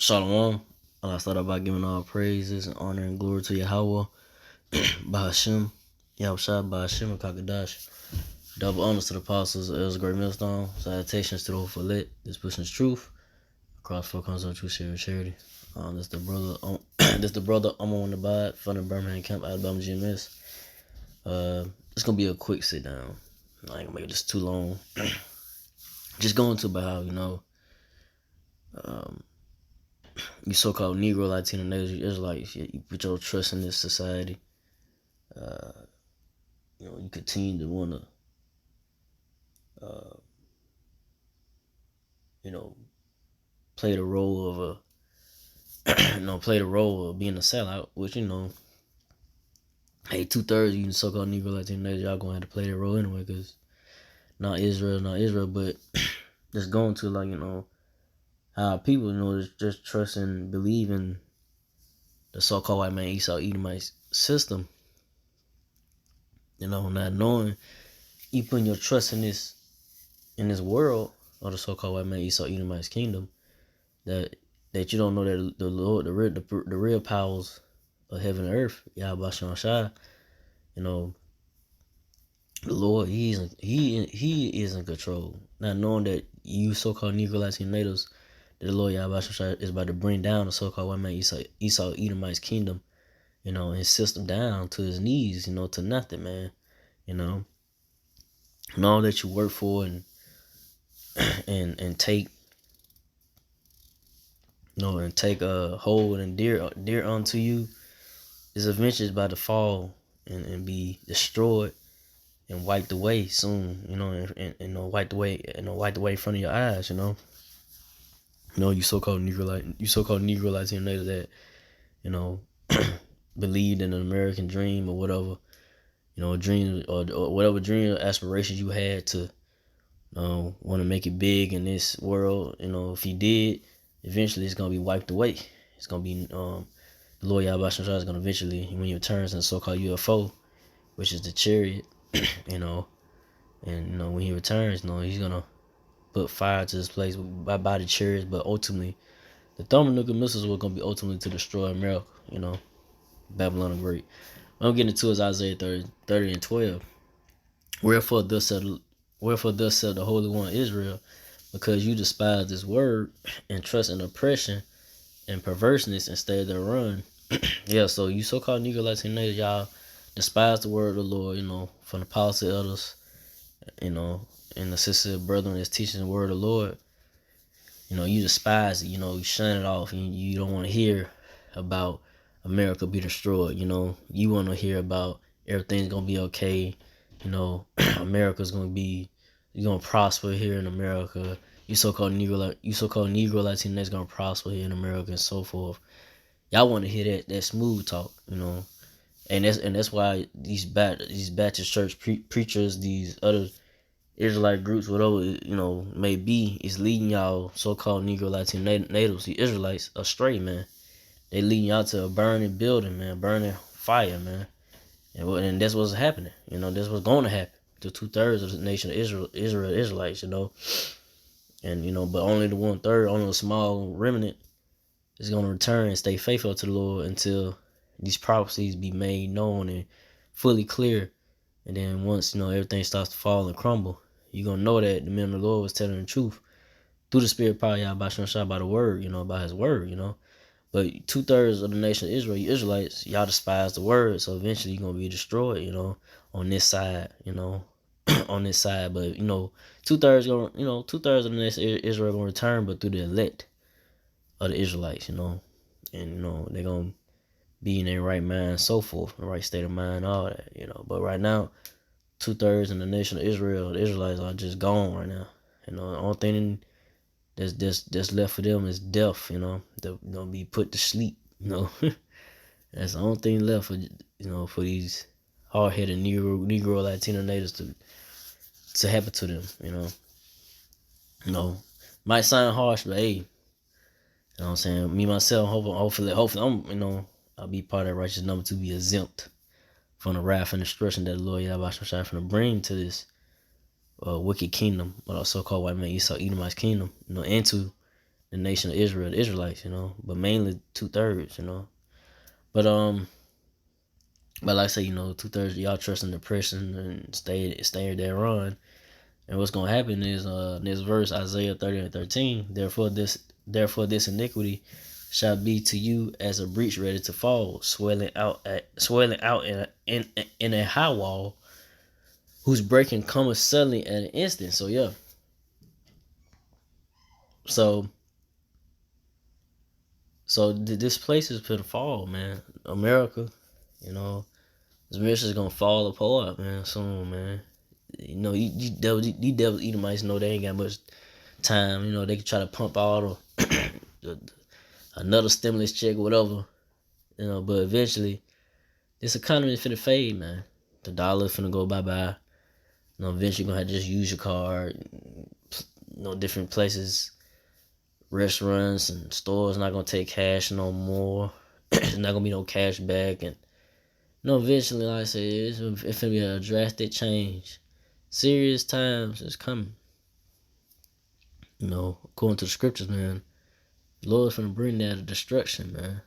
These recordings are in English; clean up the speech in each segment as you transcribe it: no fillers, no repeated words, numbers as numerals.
Shalom. Allah start out by giving all praises and honor and glory to Yahweh, Bahashim, Yahushua, Bahashim, Kakadash. Double honors to the apostles of El's Great Millstone. Salutations to the Hopeful Lit. This pushing truth across four corners of truth, share charity. This the brother. This the brother. I'm on the bot from the Birmingham Camp, Alabama GMS. It's gonna be a quick sit down. I ain't gonna make this too long. Just going to about how you so-called Negro, Latino, Native Israelites, you put your trust in this society. You continue to want to, play the role of play the role of being a sellout, which, hey, 2/3 you so-called Negro, Latino, Native, y'all gonna have to play that role anyway, because not Israel, but just going to, how people, just trust and believe in the so-called white man Esau Edomite system. Not knowing you putting your trust in this world, or the so-called white man Esau Edomite's kingdom, that you don't know that the Lord, the real powers of heaven and earth, Yahweh Shai, the Lord, he is in control. Not knowing that you so-called Negro, Latino natives, that the Lord Yahweh Shai is about to bring down the so-called white man Esau Edomite's kingdom, his system down to his knees, to nothing, man. And all that you work for and take, take a hold and dear unto you, is eventually about to fall and be destroyed and wiped away soon, and wiped away in front of your eyes, you so-called Negro Latino native that, believed in an American dream or whatever, a dream or whatever dream or aspirations you had to want to make it big in this world. If you did, eventually it's gonna be wiped away. It's gonna be the Lord Yahweh is gonna eventually, when he returns in the so-called UFO, which is the chariot, and when he returns, he's gonna put fire to this place by the chariots, but ultimately the thermonuclear missiles were gonna be ultimately to destroy America. Babylon the Great. What I'm getting into is Isaiah 30 and 12. Wherefore thus said the Holy One Israel, because you despise this word and trust in oppression and perverseness instead of run. Yeah, so you so-called Negro Latino natives, y'all despise the word of the Lord, from the policy elders, and the sister brethren that's teaching the word of the Lord. You despise it, you shun it off, and you don't want to hear about America be destroyed. You want to hear about everything's gonna be okay. America's you're gonna prosper here in America. You so-called Negro Latino that's gonna prosper here in America and so forth. Y'all want to hear that smooth talk, and that's why these Baptist church preachers, these other Israelite groups, whatever may be, is leading y'all so-called Negro Latino natives, the Israelites, astray, man. They leading y'all to a burning building, man, burning fire, man. And that's what's happening. That's what's going to happen to 2/3 of the nation of Israel Israelites, and but only the 1/3, only a small remnant is going to return and stay faithful to the Lord until these prophecies be made known and fully clear. And then once everything starts to fall and crumble, you're gonna know that the man of the Lord was telling the truth through the spirit power, Yahweh Shai, by the word, by his word, But 2/3 of the nation of Israel, you Israelites, y'all despise the word, so eventually you're gonna be destroyed, on this side, on this side. But 2/3 gonna, 2/3 of the nation of Israel gonna return, but through the elect of the Israelites, and they're gonna be in their right mind, so forth, the right state of mind, all that, But right now, 2/3 in the nation of Israel, the Israelites are just gone right now. The only thing that's left for them is death. They'll be put to sleep. That's the only thing left for these hard-headed Negro Latino natives to happen to them. Might sound harsh, but hey, what I'm saying? Me myself, hopefully, I'll be part of that righteous number to be exempt from the wrath and destruction that the Lord Yahweh Shai finna bring to this wicked kingdom, or so-called white man Esau Edomite's kingdom, into the nation of Israel, the Israelites, but mainly 2/3, But like I say, 2/3 of y'all trust in the person and stay there run. And what's gonna happen is this verse, Isaiah 30:13, therefore this iniquity shall be to you as a breach ready to fall, swelling out in a high wall, whose breaking cometh suddenly at an instant. So yeah. This place is gonna fall, man. America, this mission is gonna fall apart, man, soon, man. These devil Edomites know they ain't got much time. They can try to pump all the another stimulus check or whatever, but eventually this economy is finna fade, man. The dollar finna go bye-bye. Eventually you're gonna have to just use your card. Different places, restaurants and stores not gonna take cash no more. There's not gonna be no cash back, and eventually, like I said, it's finna be a drastic change. Serious times is coming. According to the scriptures, man, the Lord's finna bring that destruction, man.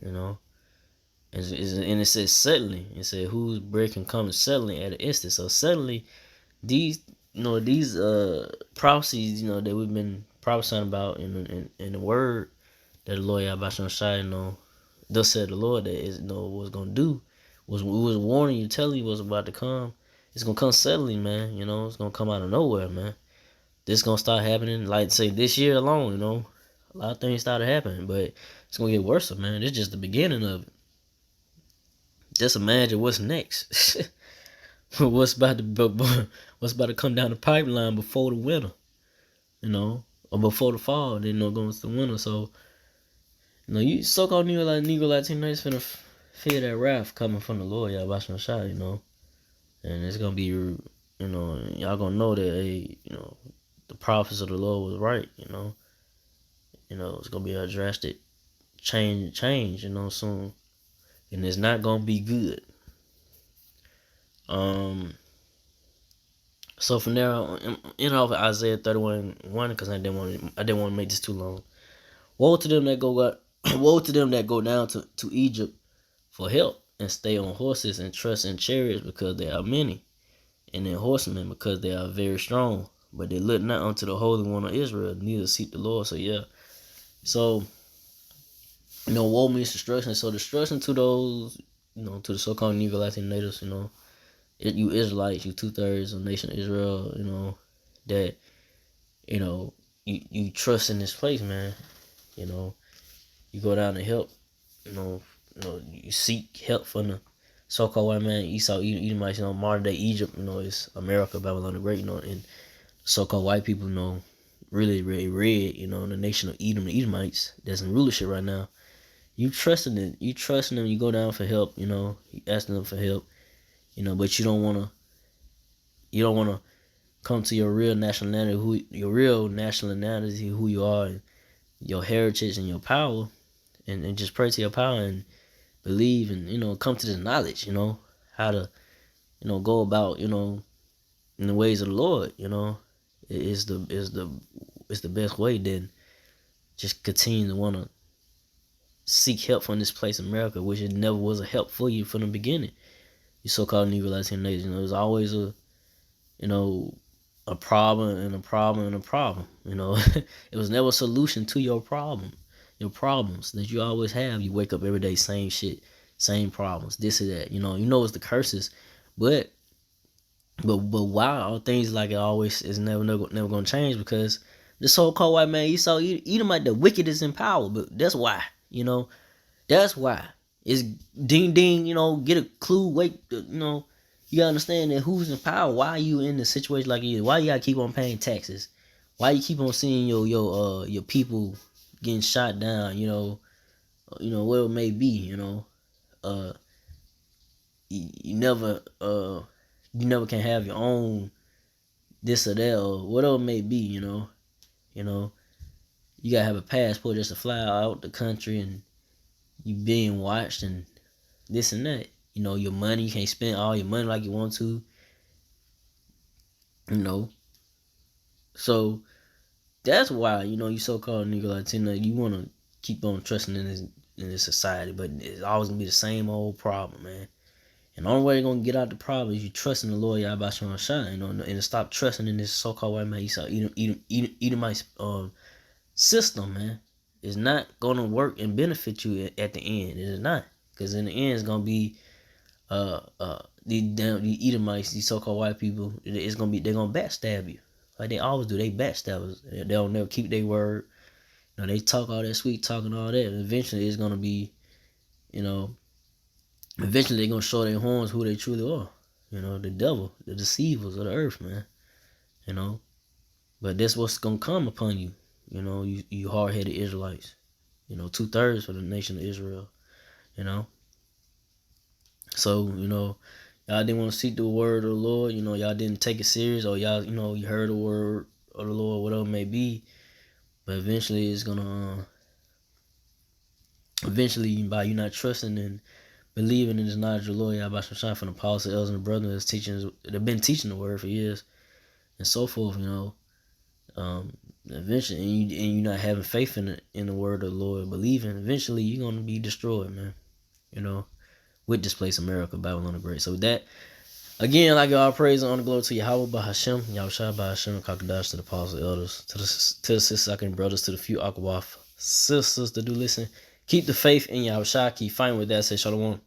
And it says suddenly. It said whose breaking comes suddenly at an instant. So suddenly, these prophecies, that we've been prophesying about in the word that the Lord Yahweh Shai, thus said the Lord that is what's gonna do was warning you, telling you what's about to come. It's gonna come suddenly, man. It's gonna come out of nowhere, man. This gonna start happening, like say this year alone. A lot of things started happening, but it's gonna get worse, man. It's just the beginning of it. Just imagine what's next. what's about to come down the pipeline before the winter, or before the fall. Then going into the winter. So you so-called Negro Latino finna feel that wrath coming from the Lord, y'all watching the shot, and it's gonna be, y'all gonna know that, hey, the prophets of the Lord was right, it's gonna be a drastic change, soon, and it's not gonna be good. So from there, off Isaiah 31:1, because I didn't want to make this too long. Woe to them that go down to Egypt for help and stay on horses and trust in chariots because they are many, and in horsemen because they are very strong. But they look not unto the Holy One of Israel, neither seek the Lord. So yeah. So woe means destruction. So destruction to those, to the so-called Negro Latino natives, you Israelites, you 2/3 of the nation of Israel, that, you trust in this place, man. You go down to help, you seek help from the so-called white man, Esau, Edomites, modern day Egypt, is America, Babylon the Great, and so-called white people, really, really red, the nation of Edom, the Edomites, that's in rulership right now. You trusting it, you go down for help, you asking them for help, but you don't wanna come to your real nationality, who you are, and your heritage and your power, and just pray to your power and believe and come to this knowledge, how to go about in the ways of the Lord, is the best way. Then just continue to want to seek help from this place, America, which it never was a help for you from the beginning. You so-called Negro Latino nation, there's always a problem and a problem and a problem. It was never a solution to your problem. Your problems that you always have. You wake up every day, same shit, same problems, this or that. It's the curses, but why are things like it always is never gonna change? Because the so-called white man, Esau, Edomite, the wickedest in power. But that's why. That's why. It's ding ding. Get a clue. Wait. You gotta understand that who's in power. Why are you in a situation like you? Why you gotta keep on paying taxes? Why you keep on seeing your people getting shot down? Whatever it may be. You never can have your own this or that or whatever it may be. You gotta have a passport just to fly out the country, and you being watched and this and that. Your money, you can't spend all your money like you want to. So that's why, you know, you so-called nigga Latino, you want to keep on trusting in this society, but it's always gonna be the same old problem, man. And the only way you're gonna get out the problem is you trust in the Lord Yahweh Shai, you know, and to stop trusting in this so-called white man Esau, Edomite system, man. It's not gonna work and benefit you at the end. It is not, because in the end, it's gonna be the Edomites, these so-called white people. They're gonna backstab you, like they always do. They backstabbers. They don't never keep their word. You know, they talk all that sweet talk and all that. And eventually, it's gonna be, you know, eventually they're gonna show their horns who they truly are. You know, the devil, the deceivers of the earth, man. You know, but that's what's gonna come upon you. You know, you hard-headed Israelites. You know, 2/3 for the nation of Israel. You know, so you know, y'all didn't want to seek the word of the Lord. You know, y'all didn't take it serious, or y'all, you know, you heard the word of the Lord, whatever it may be. But eventually, it's gonna. Eventually, by you not trusting and believing in this knowledge of the Lord, Yahweh Shai, from the apostles, elders, and the brothers teaching, they've been teaching the word for years and so forth. You know, eventually, and you're not having faith in the word of the Lord, believing. Eventually, you're gonna be destroyed, man. You know, with Displace America, Babylon the Great. So with that, again, like all praise and honor, glory to Yahweh by Hashem, Yahushua by Hashem, Kakadash, to the apostles, elders, to the sisters, and brothers, to the few Akawaf sisters that do listen. Keep the faith in Yahushua. Keep fighting with that. Say Shalom.